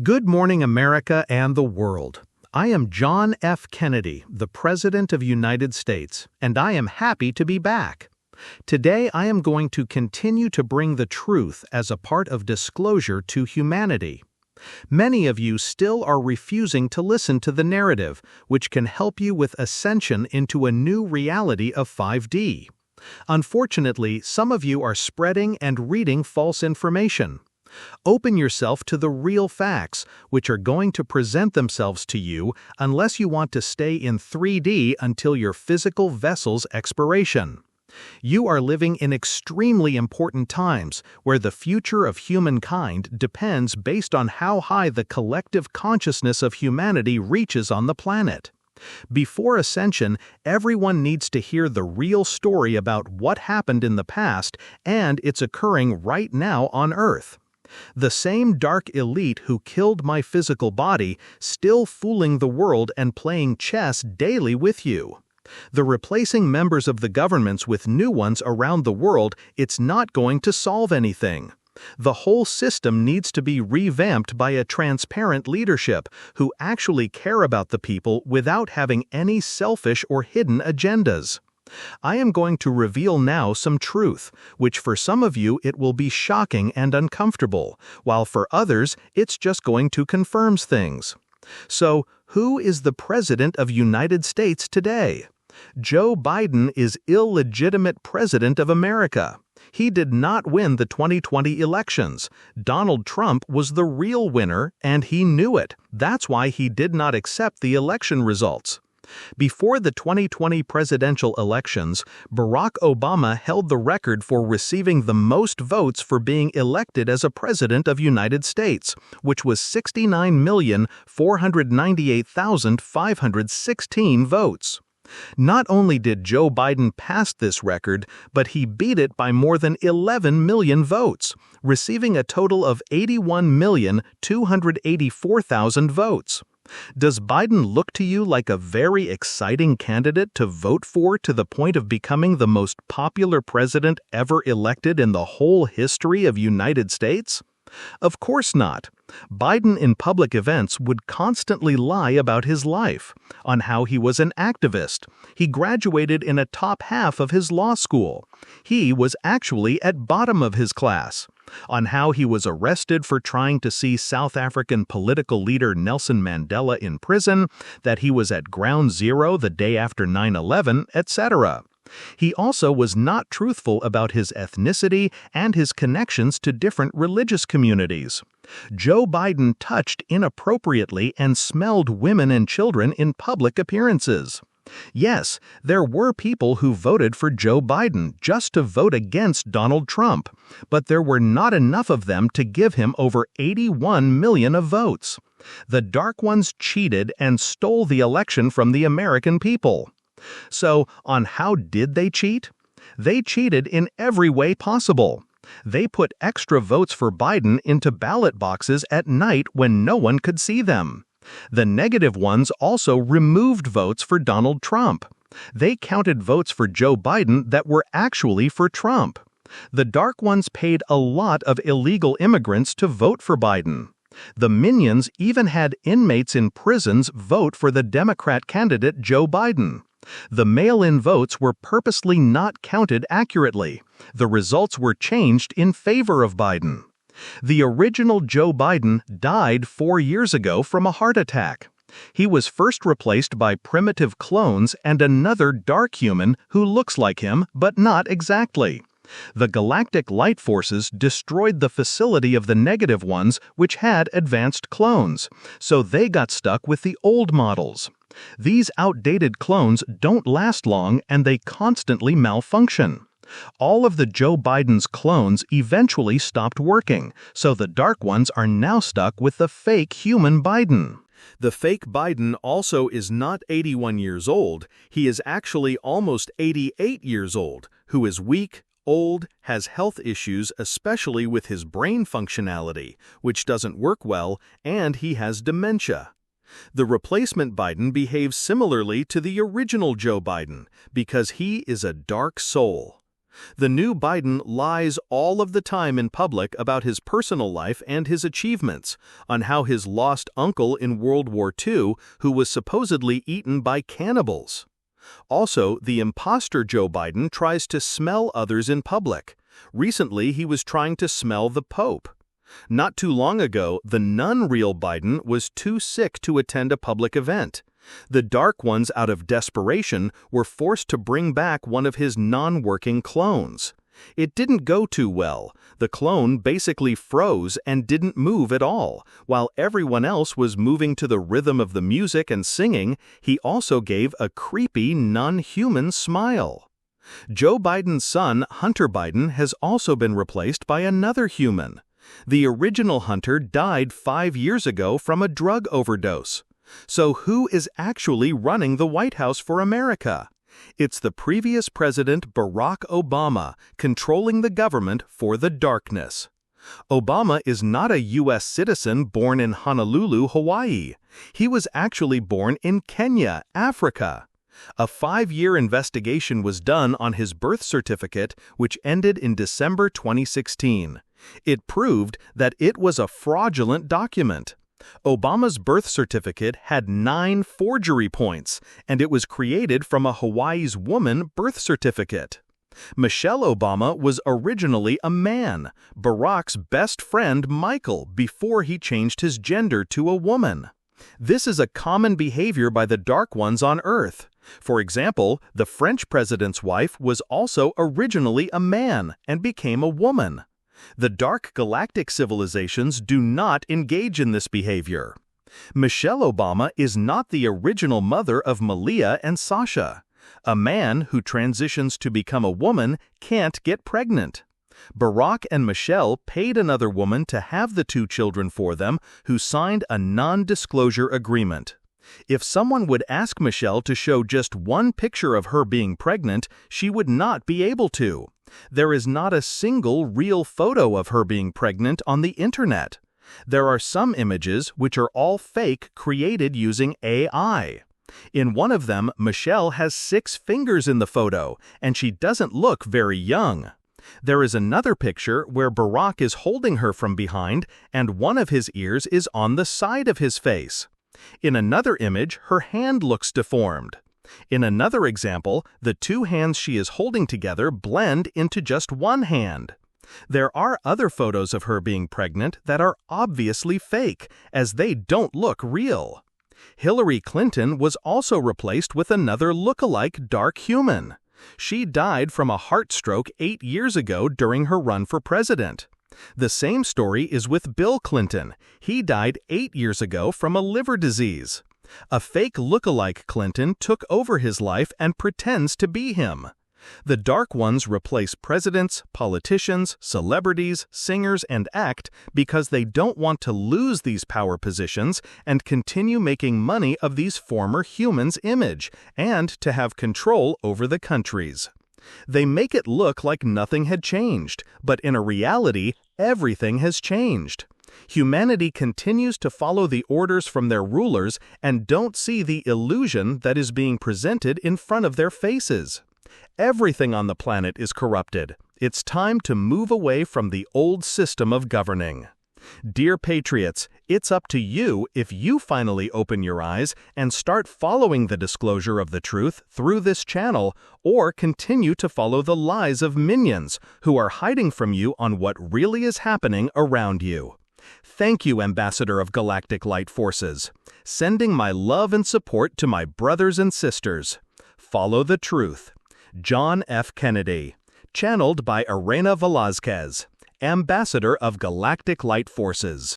Good morning, America and the world. I am John F. Kennedy, the President of the United States, and I am happy to be back. Today I am going to continue to bring the truth as a part of disclosure to humanity. Many of you still are refusing to listen to the narrative, which can help you with ascension into a new reality of 5D. Unfortunately, some of you are spreading and reading false information. Open yourself to the real facts, which are going to present themselves to you unless you want to stay in 3D until your physical vessel's expiration. You are living in extremely important times where the future of humankind depends based on how high the collective consciousness of humanity reaches on the planet. Before ascension, everyone needs to hear the real story about what happened in the past and it's occurring right now on Earth. The same dark elite who killed my physical body still fooling the world and playing chess daily with you. The replacing members of the governments with new ones around the world, it's not going to solve anything. The whole system needs to be revamped by a transparent leadership who actually care about the people without having any selfish or hidden agendas. I am going to reveal now some truth, which for some of you it will be shocking and uncomfortable, while for others it's just going to confirm things. So, who is the President of the United States today? Joe Biden is illegitimate President of America. He did not win the 2020 elections. Donald Trump was the real winner, and he knew it. That's why he did not accept the election results. Before the 2020 presidential elections, Barack Obama held the record for receiving the most votes for being elected as a president of the United States, which was 69,498,516 votes. Not only did Joe Biden pass this record, but he beat it by more than 11 million votes, receiving a total of 81,284,000 votes. Does Biden look to you like a very exciting candidate to vote for to the point of becoming the most popular president ever elected in the whole history of the United States? Of course not. Biden in public events would constantly lie about his life, on how he was an activist. He graduated in a top half of his law school. He was actually at bottom of his class. On how he was arrested for trying to see South African political leader Nelson Mandela in prison, that he was at ground zero the day after 9/11, etc. He also was not truthful about his ethnicity and his connections to different religious communities. Joe Biden touched inappropriately and smelled women and children in public appearances. Yes, there were people who voted for Joe Biden just to vote against Donald Trump, but there were not enough of them to give him over 81 million of votes. The dark ones cheated and stole the election from the American people. So, on how did they cheat? They cheated in every way possible. They put extra votes for Biden into ballot boxes at night when no one could see them. The negative ones also removed votes for Donald Trump. They counted votes for Joe Biden that were actually for Trump. The dark ones paid a lot of illegal immigrants to vote for Biden. The minions even had inmates in prisons vote for the Democrat candidate Joe Biden. The mail-in votes were purposely not counted accurately. The results were changed in favor of Biden. The original Joe Biden died 4 years ago from a heart attack. He was first replaced by primitive clones and another dark human who looks like him, but not exactly. The galactic light forces destroyed the facility of the negative ones, which had advanced clones, so they got stuck with the old models. These outdated clones don't last long and they constantly malfunction. All of the Joe Biden's clones eventually stopped working, so the dark ones are now stuck with the fake human Biden. The fake Biden also is not 81 years old, he is actually almost 88 years old, who is weak, old, has health issues especially with his brain functionality, which doesn't work well, and he has dementia. The replacement Biden behaves similarly to the original Joe Biden because he is a dark soul. The new Biden lies all of the time in public about his personal life and his achievements, on how his lost uncle in World War II, who was supposedly eaten by cannibals. Also, the imposter Joe Biden tries to smell others in public. Recently, he was trying to smell the Pope. Not too long ago, the non-real Biden was too sick to attend a public event. The dark ones, out of desperation, were forced to bring back one of his non-working clones. It didn't go too well. The clone basically froze and didn't move at all. While everyone else was moving to the rhythm of the music and singing, he also gave a creepy, non-human smile. Joe Biden's son, Hunter Biden, has also been replaced by another human. The original Hunter died 5 years ago from a drug overdose. So who is actually running the White House for America? It's the previous president, Barack Obama, controlling the government for the darkness. Obama is not a U.S. citizen born in Honolulu, Hawaii. He was actually born in Kenya, Africa. A 5-year investigation was done on his birth certificate, which ended in December 2016. It proved that it was a fraudulent document. Obama's birth certificate had 9 forgery points, and it was created from a Hawaii's woman birth certificate. Michelle Obama was originally a man, Barack's best friend Michael, before he changed his gender to a woman. This is a common behavior by the dark ones on Earth. For example, the French president's wife was also originally a man and became a woman. The dark galactic civilizations do not engage in this behavior. Michelle Obama is not the original mother of Malia and Sasha. A man who transitions to become a woman can't get pregnant. Barack and Michelle paid another woman to have the 2 children for them, who signed a non-disclosure agreement. If someone would ask Michelle to show just one picture of her being pregnant, she would not be able to. There is not a single real photo of her being pregnant on the internet. There are some images which are all fake, created using AI. In one of them, Michelle has 6 fingers in the photo, and she doesn't look very young. There is another picture where Barack is holding her from behind, and one of his ears is on the side of his face. In another image, her hand looks deformed. In another example, the 2 hands she is holding together blend into just one hand. There are other photos of her being pregnant that are obviously fake, as they don't look real. Hillary Clinton was also replaced with another look-alike dark human. She died from a heart stroke 8 years ago during her run for president. The same story is with Bill Clinton. He died 8 years ago from a liver disease. A fake look-alike Clinton took over his life and pretends to be him. The dark ones replace presidents, politicians, celebrities, singers, and act because they don't want to lose these power positions and continue making money of these former humans' image and to have control over the countries. They make it look like nothing had changed, but in a reality, everything has changed. Humanity continues to follow the orders from their rulers and don't see the illusion that is being presented in front of their faces. Everything on the planet is corrupted. It's time to move away from the old system of governing. Dear Patriots, it's up to you if you finally open your eyes and start following the disclosure of the truth through this channel, or continue to follow the lies of minions who are hiding from you on what really is happening around you. Thank you, Ambassador of Galactic Light Forces. Sending my love and support to my brothers and sisters. Follow the truth. John F. Kennedy. Channeled by Erena Velazquez, Ambassador of Galactic Light Forces.